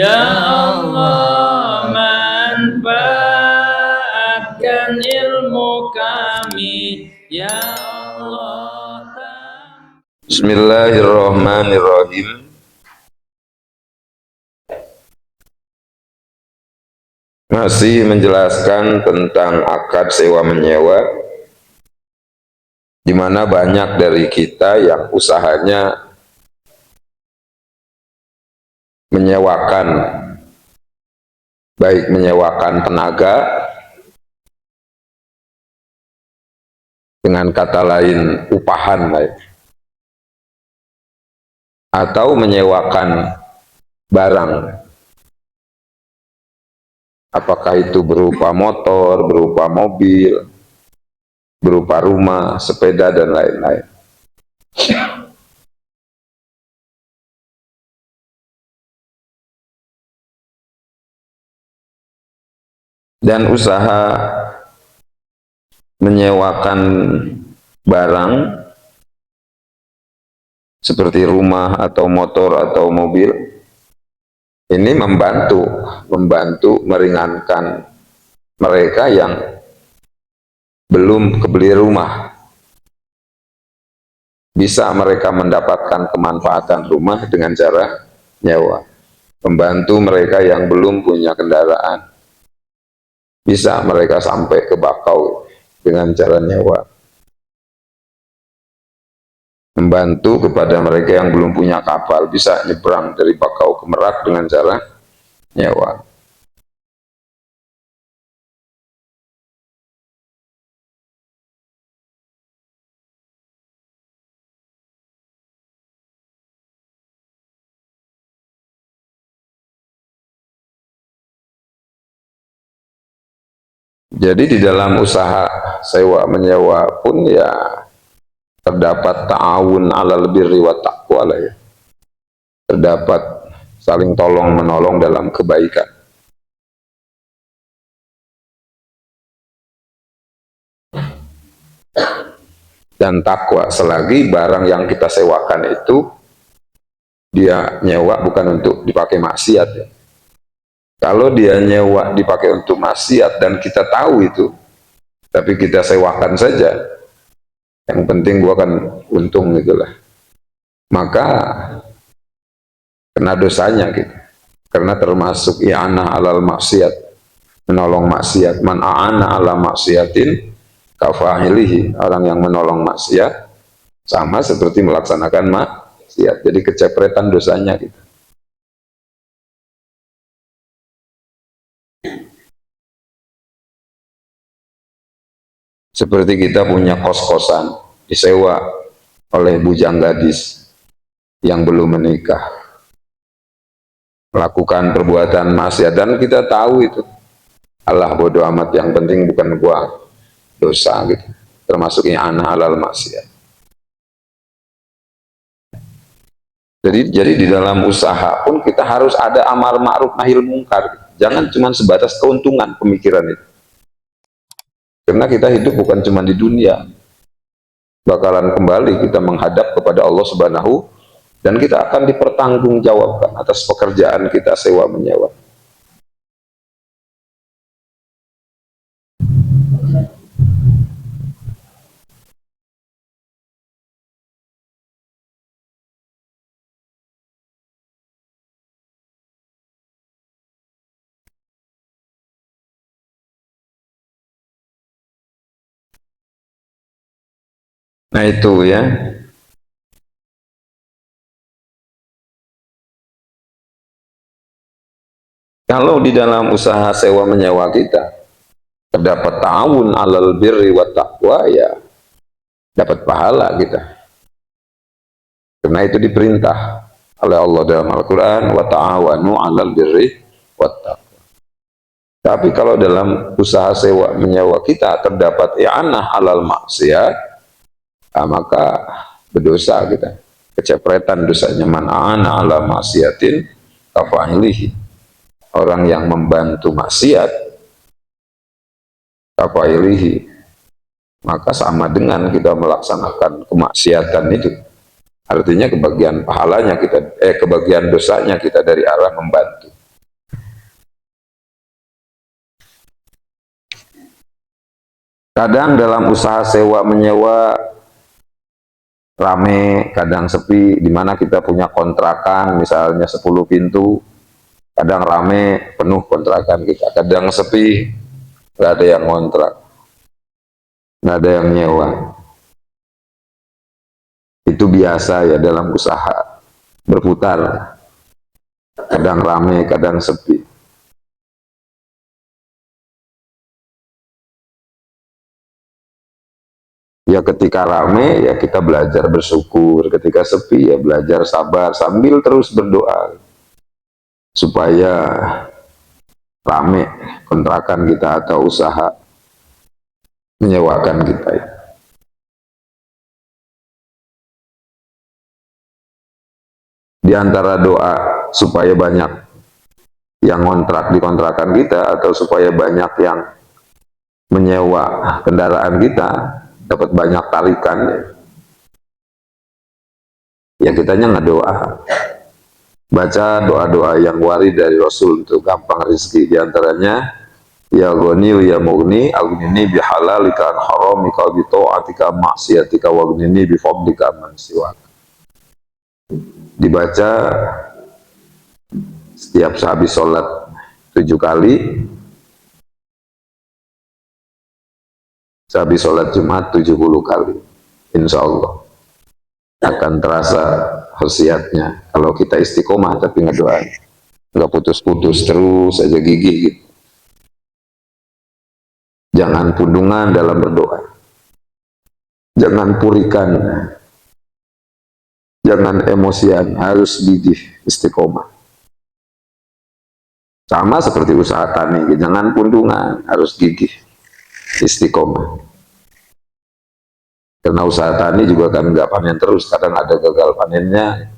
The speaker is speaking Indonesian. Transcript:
Ya Allah, manfaatkan ilmu kami. Ya Allah. Bismillahirrahmanirrahim. Masih menjelaskan tentang akad sewa menyewa, di mana banyak dari kita yang usahanya menyewakan, baik menyewakan tenaga, dengan kata lain upahan, atau menyewakan barang, apakah itu berupa motor, berupa mobil, berupa rumah, sepeda, dan lain-lain. Dan usaha menyewakan barang seperti rumah atau motor atau mobil ini membantu meringankan mereka yang belum kebeli rumah. Bisa mereka mendapatkan kemanfaatan rumah dengan cara nyewa. Membantu mereka yang belum punya kendaraan, bisa mereka sampai ke Bakau dengan cara nyewa. Membantu kepada mereka yang belum punya kapal, bisa nyebrang dari Bakau ke Merak dengan cara nyewa. Jadi di dalam usaha sewa menyewa pun ya terdapat ta'awun 'alal birri wa taqwa lah ya. Terdapat saling tolong menolong dalam kebaikan. Dan takwa, selagi barang yang kita sewakan itu dia nyewa bukan untuk dipakai maksiat ya. Kalau dia nyewa dipakai untuk maksiat dan kita tahu itu, tapi kita sewakan saja, yang penting gua akan untung gitulah, maka kena dosanya gitu. Karena termasuk i'anah alal maksiat, menolong maksiat. Man a'ana ala maksiatin kafa'ilihi, orang yang menolong maksiat sama seperti melaksanakan maksiat, jadi kecepretan dosanya gitu. Seperti kita punya kos-kosan disewa oleh bujang gadis yang belum menikah, melakukan perbuatan maksiat, dan kita tahu itu, Allah bodoh amat, yang penting bukan gua dosa gitu, termasuk i'anah alal maksiat. Jadi di dalam usaha pun kita harus ada amar ma'ruf nahi mungkar, jangan cuma sebatas keuntungan pemikiran itu. Karena kita hidup bukan cuma di dunia, bakalan kembali kita menghadap kepada Allah Subhanahu, dan kita akan dipertanggungjawabkan atas pekerjaan kita sewa menyewa. Nah itu ya. Kalau di dalam usaha sewa menyewa kita terdapat ta'awun 'alal birri wa taqwa, ya dapat pahala kita. Karena itu diperintah oleh Allah dalam Al-Quran, wa ta'awanu 'alal birri wa taqwa. Tapi kalau dalam usaha sewa menyewa kita terdapat i'anah 'alal maksiat, maka berdosa kita, kecepretan dosanya. Man a'ana 'ala maksiatin kafa'ilihi, orang yang membantu maksiat, kafailihi, maka sama dengan kita melaksanakan kemaksiatan itu. Artinya kebagian pahalanya kita, kebagian dosanya kita dari arah membantu. Kadang dalam usaha sewa menyewa rame, kadang sepi, di mana kita punya kontrakan misalnya 10 pintu, kadang rame penuh kontrakan kita, kadang sepi, nggak ada yang kontrak, nggak ada yang nyewa. Itu biasa ya dalam usaha berputar, kadang rame, kadang sepi. Ya ketika rame ya kita belajar bersyukur, ketika sepi ya belajar sabar sambil terus berdoa supaya rame kontrakan kita atau usaha menyewakan kita. Di antara doa supaya banyak yang kontrak di kontrakan kita atau supaya banyak yang menyewa kendaraan kita, dapat banyak tarikan, ya kitanya ngedoa, baca doa-doa yang warid dari Rasul untuk gampang rezeki. Di antaranya ya Ghani ya Mughni aghnini bihalalika an haramika bi ta'atika maksiatika waghnini bi fadlika man siwak. Dibaca setiap sehabis sholat 7 kali, sehabis sholat Jumat 70 kali. Insya Allah akan terasa khasiatnya kalau kita istiqomah tapi ngedoa, nggak putus-putus, terus aja gigih gitu. Jangan pundungan dalam berdoa, jangan purikan, jangan emosian, harus gigih istiqomah. Sama seperti usaha tani, jangan pundungan, harus gigih istiqomah. Karena usaha tani juga kan nggak panen terus, kadang ada gagal panennya,